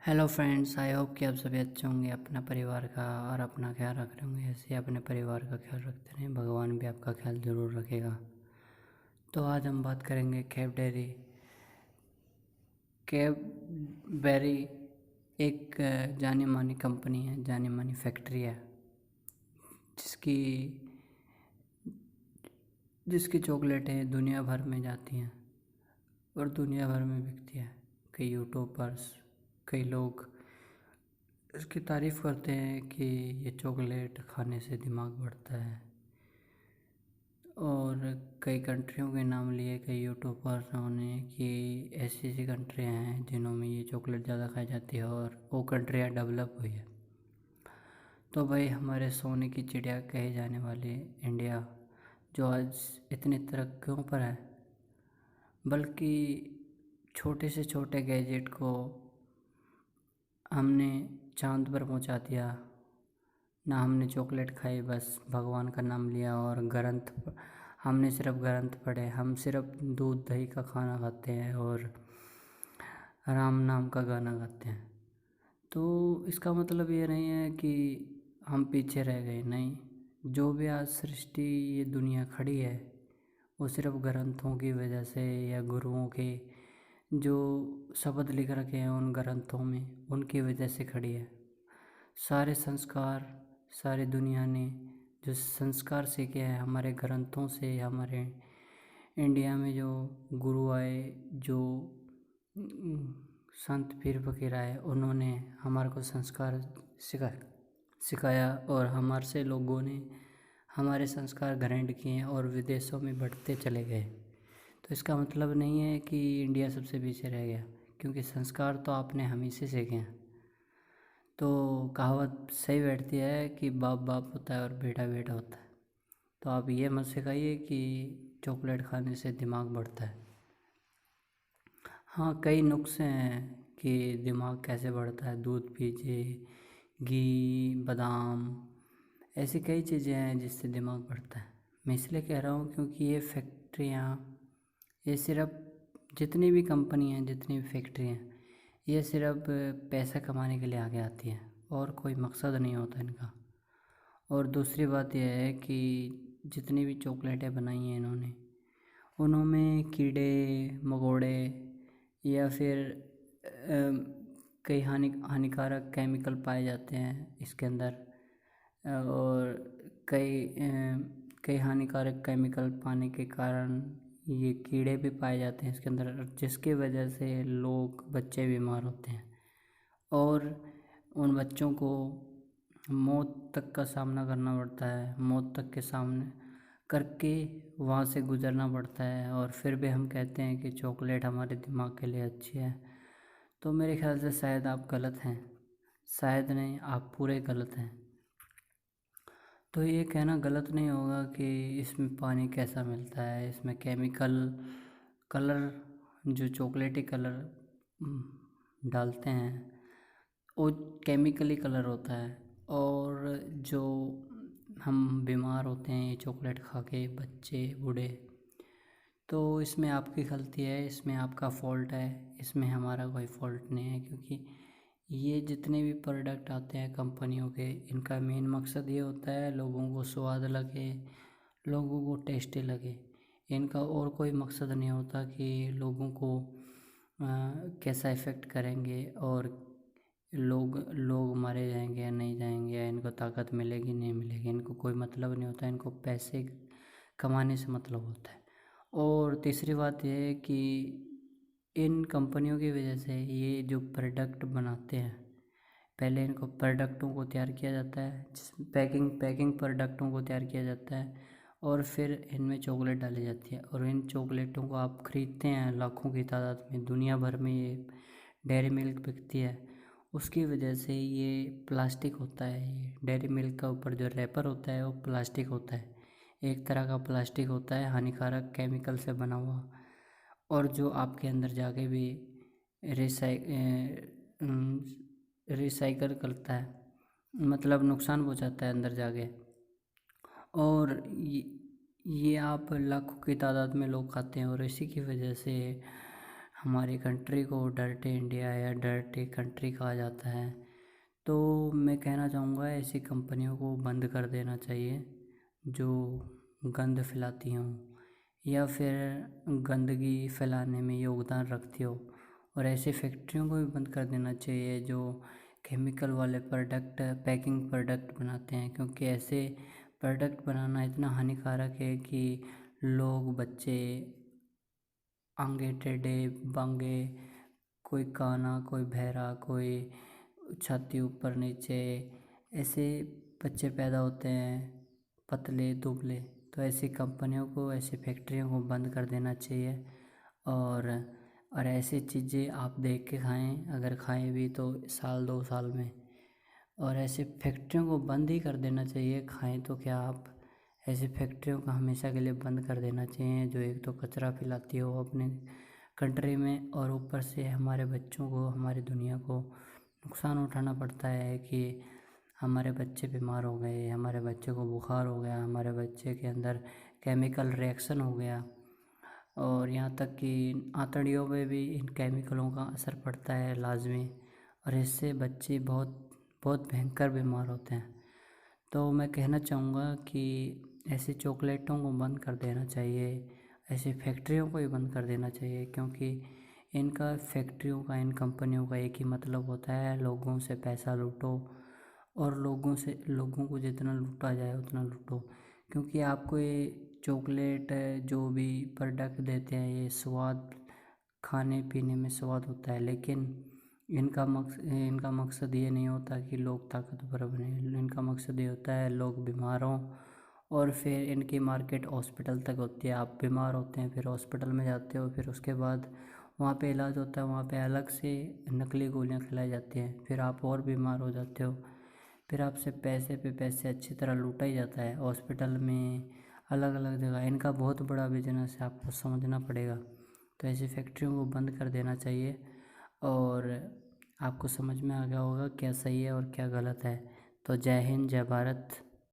Hello friends, I hope कि आप सभी अच्छे होंगे। अपना परिवार का और अपना ख्याल रख रहे होंगे। ऐसे ही अपने परिवार का ख्याल रखते रहें, भगवान भी आपका ख्याल ज़रूर रखेगा। तो आज हम बात करेंगे कैडबरी। कैडबरी एक जानी मानी कंपनी है, जानी मानी फैक्ट्री है, जिसकी जिसकी चॉकलेटें दुनिया भर में जाती हैं और दुनिया भर में बिकती है। कई यूट्यूबर्स, कई लोग इसकी तारीफ़ करते हैं कि ये चॉकलेट खाने से दिमाग बढ़ता है। और कई कंट्रियों के नाम लिए कई यूट्यूबर्सों ने कि ऐसी ऐसी कंट्रियाँ हैं जिनों में ये चॉकलेट ज़्यादा खाई जाती है और वो कंट्रियाँ डेवलप हुई है। तो भाई, हमारे सोने की चिड़िया कहे जाने वाले इंडिया, जो आज इतनी तरक्कियों पर है, बल्कि छोटे से छोटे गैजेट को हमने चांद पर पहुंचा दिया। ना हमने चॉकलेट खाई, बस भगवान का नाम लिया और हमने सिर्फ ग्रंथ पढ़े। हम सिर्फ दूध दही का खाना खाते हैं और राम नाम का गाना गाते हैं। तो इसका मतलब ये नहीं है कि हम पीछे रह गए, नहीं। जो भी आज सृष्टि, ये दुनिया खड़ी है, वो सिर्फ ग्रंथों की वजह से या गुरुओं के जो शब्द लिख रखे हैं उन ग्रंथों में, उनकी वजह से खड़ी है। सारे संस्कार, सारी दुनिया ने जो संस्कार सीखे हैं हमारे ग्रंथों से, हमारे इंडिया में जो गुरु आए, जो संत पीर फकीर आए, उन्होंने हमारे को संस्कार सिखाया और हमारे से लोगों ने हमारे संस्कार ग्रहण किए और विदेशों में बढ़ते चले गए। तो इसका मतलब नहीं है कि इंडिया सबसे पीछे रह गया, क्योंकि संस्कार तो आपने हम ही से सीखे हैं। तो कहावत सही बैठती है कि बाप बाप होता है और बेटा बेटा होता है। तो आप ये मत सिखाइए कि चॉकलेट खाने से दिमाग बढ़ता है। हाँ, कई नुस्खे हैं कि दिमाग कैसे बढ़ता है। दूध पीजिए, घी, बादाम, ऐसी कई चीज़ें हैं जिससे दिमाग बढ़ता है। मैं इसलिए कह रहा हूँ क्योंकि ये फैक्ट्रियाँ, ये सिर्फ जितनी भी कंपनी हैं, जितनी भी फैक्ट्री हैं, ये सिर्फ पैसा कमाने के लिए आगे आती हैं और कोई मकसद नहीं होता इनका। और दूसरी बात यह है कि जितनी भी चॉकलेटें बनाई हैं इन्होंने, उनमें कीड़े मकोड़े या फिर कई हानिकारक केमिकल पाए जाते हैं इसके अंदर। और कई हानिकारक केमिकल पाने के कारण ये कीड़े भी पाए जाते हैं इसके अंदर, जिसकी वजह से बच्चे बीमार होते हैं और उन बच्चों को मौत तक का सामना करना पड़ता है। मौत तक के सामने करके वहाँ से गुज़रना पड़ता है और फिर भी हम कहते हैं कि चॉकलेट हमारे दिमाग के लिए अच्छी है। तो मेरे ख्याल से शायद आप गलत हैं, शायद नहीं, आप पूरे गलत हैं। तो ये कहना गलत नहीं होगा कि इसमें पानी कैसा मिलता है, इसमें केमिकल कलर, जो चॉकलेटी कलर डालते हैं, वो केमिकली कलर होता है। और जो हम बीमार होते हैं ये चॉकलेट खा के, बच्चे बूढ़े, तो इसमें आपकी गलती है, इसमें आपका फ़ॉल्ट है, इसमें हमारा कोई फ़ॉल्ट नहीं है। क्योंकि ये जितने भी प्रोडक्ट आते हैं कंपनियों के, इनका मेन मकसद ये होता है लोगों को स्वाद लगे, लोगों को टेस्टी लगे। इनका और कोई मकसद नहीं होता कि लोगों को कैसा इफ़ेक्ट करेंगे और लोग लोग मारे जाएंगे या नहीं जाएंगे, या इनको ताकत मिलेगी नहीं मिलेगी, इनको कोई मतलब नहीं होता। इनको पैसे कमाने से मतलब होता है। और तीसरी बात यह है कि इन कंपनियों की वजह से ये जो प्रोडक्ट बनाते हैं, पहले इनको प्रोडक्टों को तैयार किया जाता है, पैकिंग प्रोडक्टों को तैयार किया जाता है और फिर इनमें चॉकलेट डाली जाती है और इन चॉकलेटों को आप ख़रीदते हैं लाखों की तादाद में। दुनिया भर में ये डेयरी मिल्क बिकती है, उसकी वजह से ये प्लास्टिक होता है। ये डेयरी मिल्क का ऊपर जो रैपर होता है वो प्लास्टिक होता है, एक तरह का प्लास्टिक होता है, हानिकारक केमिकल से बना हुआ, और जो आपके अंदर जाके भी रिसाइकल करता है, मतलब नुकसान पहुंचाता है अंदर जाके। और ये आप लाखों की तादाद में लोग खाते हैं और इसी की वजह से हमारी कंट्री को डर्टी इंडिया या डर्टी कंट्री कहा जाता है। तो मैं कहना चाहूँगा ऐसी कंपनियों को बंद कर देना चाहिए जो गंद फैलाती हों या फिर गंदगी फैलाने में योगदान रखती हो, और ऐसी फैक्ट्रियों को भी बंद कर देना चाहिए जो केमिकल वाले प्रोडक्ट पैकिंग प्रोडक्ट बनाते हैं, क्योंकि ऐसे प्रोडक्ट बनाना इतना हानिकारक है कि लोग बच्चे आंगे टेढ़े बांगे, कोई काना कोई बहरा कोई छाती ऊपर नीचे, ऐसे बच्चे पैदा होते हैं पतले दुबले। तो ऐसी कंपनियों को ऐसी फैक्ट्रियों को बंद कर देना चाहिए। और ऐसी चीज़ें आप देख के खाएं, अगर खाएं भी तो साल 2 साल में। और ऐसी फैक्ट्रियों को बंद ही कर देना चाहिए, खाएं तो क्या आप, ऐसी फैक्ट्रियों को हमेशा के लिए बंद कर देना चाहिए जो एक तो कचरा फैलाती हो अपने कंट्री में, और ऊपर से हमारे बच्चों को हमारी दुनिया को नुकसान उठाना पड़ता है कि हमारे बच्चे बीमार हो गए, हमारे बच्चे को बुखार हो गया, हमारे बच्चे के अंदर केमिकल रिएक्शन हो गया, और यहाँ तक कि आंतड़ियों पे भी इन केमिकलों का असर पड़ता है लाजमी, और इससे बच्चे बहुत बहुत भयंकर बीमार होते हैं। तो मैं कहना चाहूँगा कि ऐसी चॉकलेटों को बंद कर देना चाहिए, ऐसी फैक्ट्रियों को ही बंद कर देना चाहिए, क्योंकि इनका फैक्ट्रियों का इन कंपनियों का एक ही मतलब होता है, लोगों से पैसा लूटो और लोगों को जितना लूटा जाए उतना लूटो। क्योंकि आपको ये चॉकलेट जो भी प्रोडक्ट देते हैं ये स्वाद, खाने पीने में स्वाद होता है, लेकिन इनका मकसद ये नहीं होता कि लोग ताकतवर बने। इनका मकसद ये होता है लोग बीमार हों, और फिर इनकी मार्केट हॉस्पिटल तक होती है। आप बीमार होते हैं फिर हॉस्पिटल में जाते हो, फिर उसके बाद वहाँ पे इलाज होता है, वहाँ पे अलग से नकली गोलियाँ खिलाई जाती हैं, फिर आप और बीमार हो जाते हो, फिर आपसे पैसे पे पैसे अच्छी तरह लूटा ही जाता है हॉस्पिटल में, अलग अलग जगह। इनका बहुत बड़ा बिजनेस है, आपको समझना पड़ेगा। तो ऐसी फैक्ट्रियों को बंद कर देना चाहिए, और आपको समझ में आ गया होगा क्या सही है और क्या गलत है। तो जय हिंद, जय भारत।